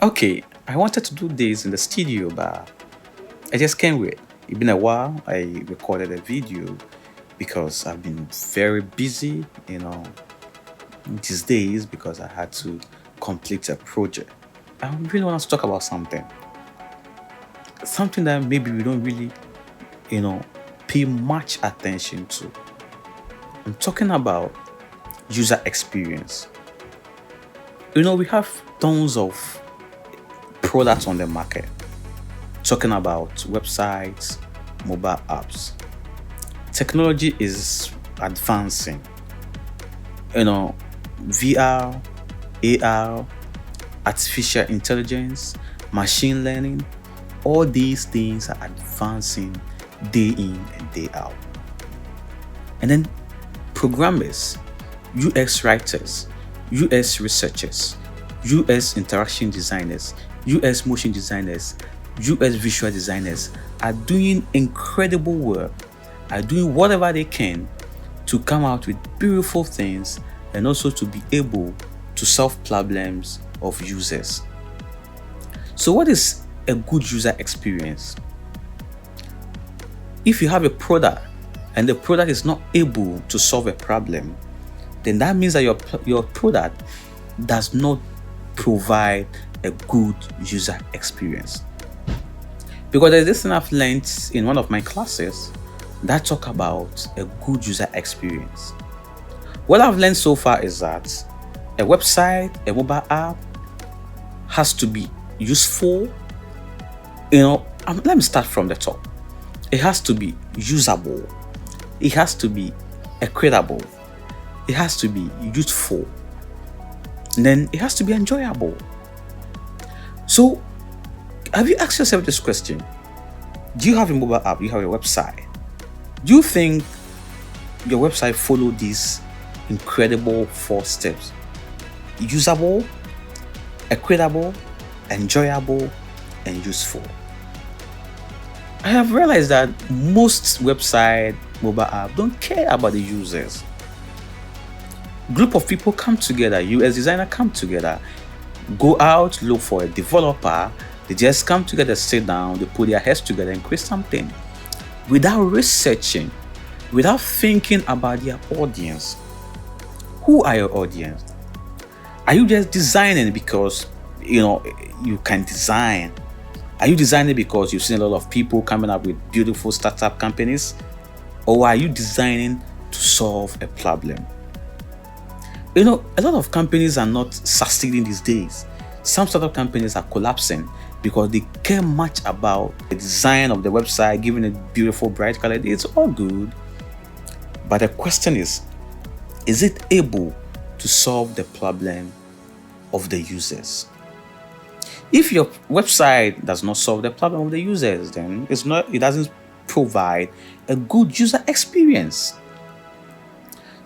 Okay, I wanted to do this in the studio, but I just can't wait. It's been a while. I recorded a video because I've been very busy, these days because I had to complete a project. I really want to talk about something that maybe we don't really, you know, pay much attention to. I'm talking about user experience. We have tons of products on the market, talking about websites, mobile apps. Technology is advancing. VR, AR, artificial intelligence, machine learning, all these things are advancing day in and day out. And then programmers, UX writers, UX researchers, UX interaction designers, UX motion designers, UX visual designers are doing incredible work, are doing whatever they can to come out with beautiful things and also to be able to solve problems of users. So what is a good user experience? If you have a product and the product is not able to solve a problem, then that means that your product does not provide a good user experience. Because there's this thing I've learned in one of my classes that talk about a good user experience. What I've learned so far is that a website, a mobile app has to be useful. Let me start from the top. It has to be usable. It has to be equitable. It has to be useful. And then it has to be enjoyable. So, have you asked yourself this question? Do you have a mobile app? Do you have a website? Do you think your website follow these incredible 4 steps? Usable, equitable, enjoyable, and useful. I have realized that most website, mobile app don't care about the users. Group of people come together, UX designer come together, go out, look for a developer. They just come together, sit down, they put their heads together and create something without researching, without thinking about their audience. Who are your audience? Are you just designing because you can design? Are you designing because you've seen a lot of people coming up with beautiful startup companies? Or are you designing to solve a problem? A lot of companies are not succeeding these days. Some startup companies are collapsing because they care much about the design of the website, giving it beautiful, bright color. It's all good. But the question is it able to solve the problem of the users? If your website does not solve the problem of the users, then it doesn't provide a good user experience.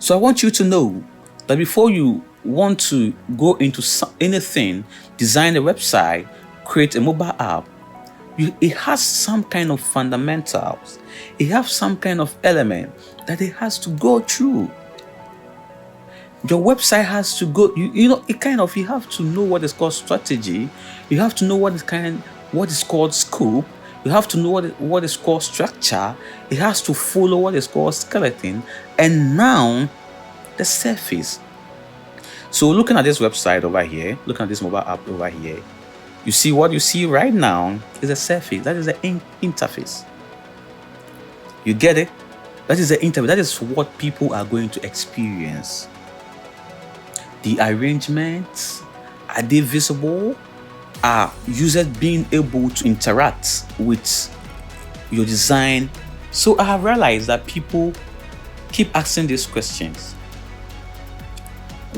So I want you to know that before you want to go into anything, design a website, create a mobile app, it has some kind of fundamentals. It has some kind of element that it has to go through. Your website has to go, you have to know what is called strategy. You have to know what is called scope. You have to know what is called structure. It has to follow what is called skeleton. And now, the surface. So looking at this website over here, looking at this mobile app over here, you see what you see right now is a surface. That is the interface. You get it? That is the interface. That is what people are going to experience. The arrangements, are they visible? Are users being able to interact with your design? So I have realized that people keep asking these questions.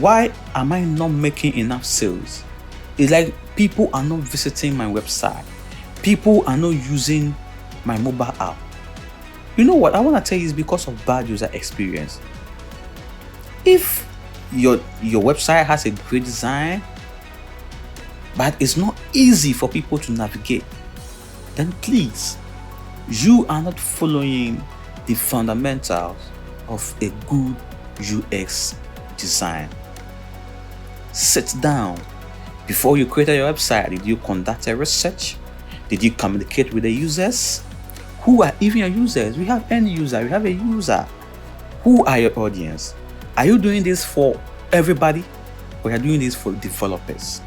Why am I not making enough sales? It's like people are not visiting my website. People are not using my mobile app. You know what? I want to tell you it's because of bad user experience. If your website has a great design, but it's not easy for people to navigate, then please, you are not following the fundamentals of a good UX design. Sit down, Before you created your website, did you conduct a research? Did you communicate with the users? Who are even your users? We have end user, we have a user. Who are your audience? Are you doing this for everybody, or are you doing this for developers?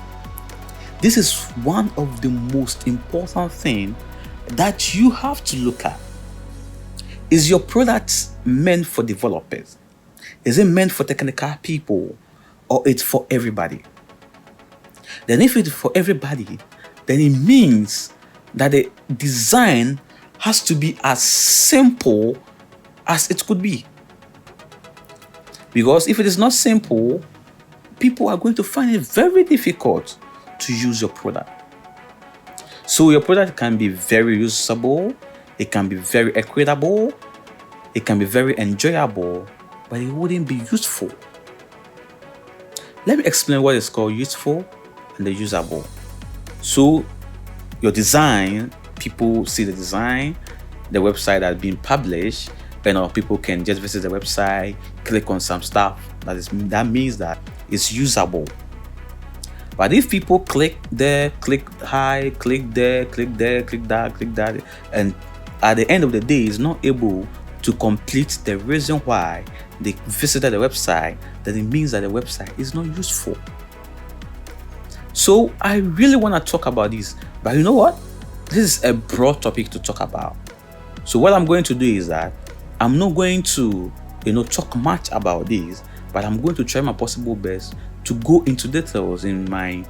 This is one of the most important things that you have to look at. Is your product meant for developers? Is it meant for technical people, or it's for everybody? Then if it's for everybody, then it means that the design has to be as simple as it could be. Because if it is not simple, people are going to find it very difficult to use your product. So your product can be very usable, it can be very equitable, it can be very enjoyable, but it wouldn't be useful. Let me explain what is called useful and the usable. So your people see the design, the website has been published, and people can just visit the website, click on some stuff. That means that it's usable. But if people click there, click high, click there, click there, click that, and at the end of the day is not able to complete the reason why they visited the website, then it means that the website is not useful. So I really want to talk about this, but you know what? This is a broad topic to talk about. So what I'm going to do is that I'm not going to, talk much about this, but I'm going to try my possible best to go into details in my,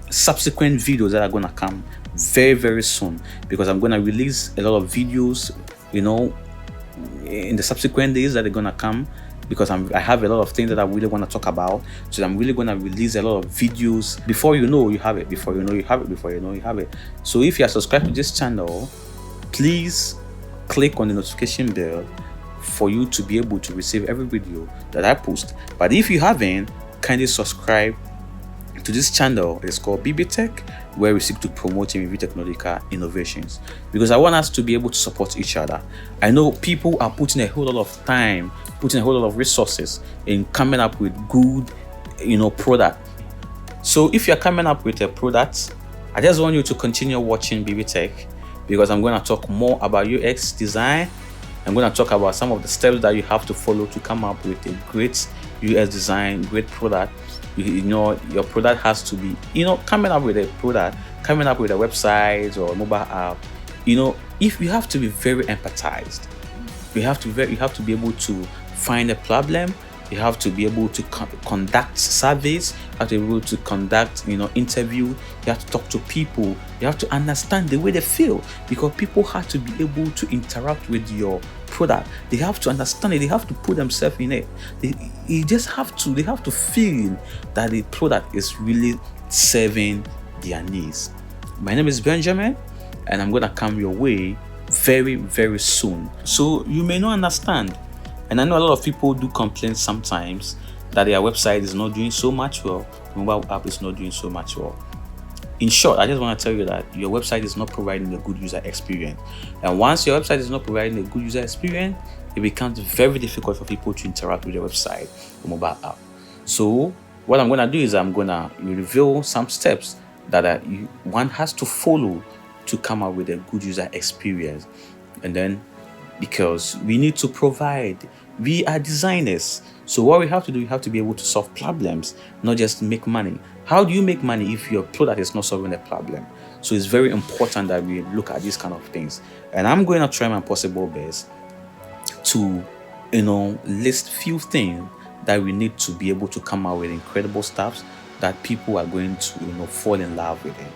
subsequent videos that are going to come very, very soon, because I'm going to release a lot of videos, in the subsequent days that are going to come, because I have a lot of things that I really want to talk about. So I'm really going to release a lot of videos. Before you know, you have it. Before you know, you have it. Before you know, you have it. So if you are subscribed to this channel, please click on the notification bell for you to be able to receive every video that I post. But if you haven't, kindly subscribe to this channel. It's called BB Tech, where we seek to promote and review technological innovations, because I want us to be able to support each other. I know people are putting a whole lot of time, putting a whole lot of resources in coming up with good, product. So if you're coming up with a product, I just want you to continue watching BB Tech, because I'm going to talk more about UX design. I'm going to talk about some of the steps that you have to follow to come up with a great UX design, great product. Your product has to be, coming up with a product, coming up with a website or a mobile app. If you have to be very empathized, you have to be able to find a problem. You have to be able to conduct surveys. You have to be able to conduct, interview. You have to talk to people. You have to understand the way they feel, because people have to be able to interact with your product. They have to understand it. They have to put themselves in it. They have to feel that the product is really serving their needs. My name is Benjamin, and I'm going to come your way very, very soon. So you may not understand. And I know a lot of people do complain sometimes that their website is not doing so much well, mobile app is not doing so much well. In short, I just want to tell you that your website is not providing a good user experience. And once your website is not providing a good user experience, it becomes very difficult for people to interact with your website or mobile app. So what I'm going to do is I'm going to reveal some steps that one has to follow to come up with a good user experience. And then, because we need to provide, we are designers. So what we have to do, we have to be able to solve problems, not just make money. How do you make money if your product is not solving a problem? So it's very important that we look at these kind of things. And I'm going to try my possible best to, list few things that we need to be able to come out with incredible stuff that people are going to, fall in love with it.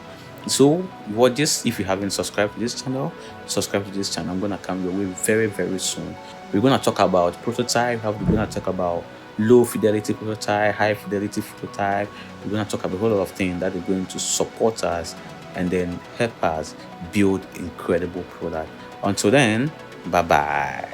So if you haven't subscribed to this channel, subscribe to this channel. I'm going to come your way very, very soon. We're going to talk about prototype. We're going to talk about low fidelity prototype, high fidelity prototype. We're going to talk about a whole lot of things that are going to support us and then help us build incredible product. Until then, bye-bye.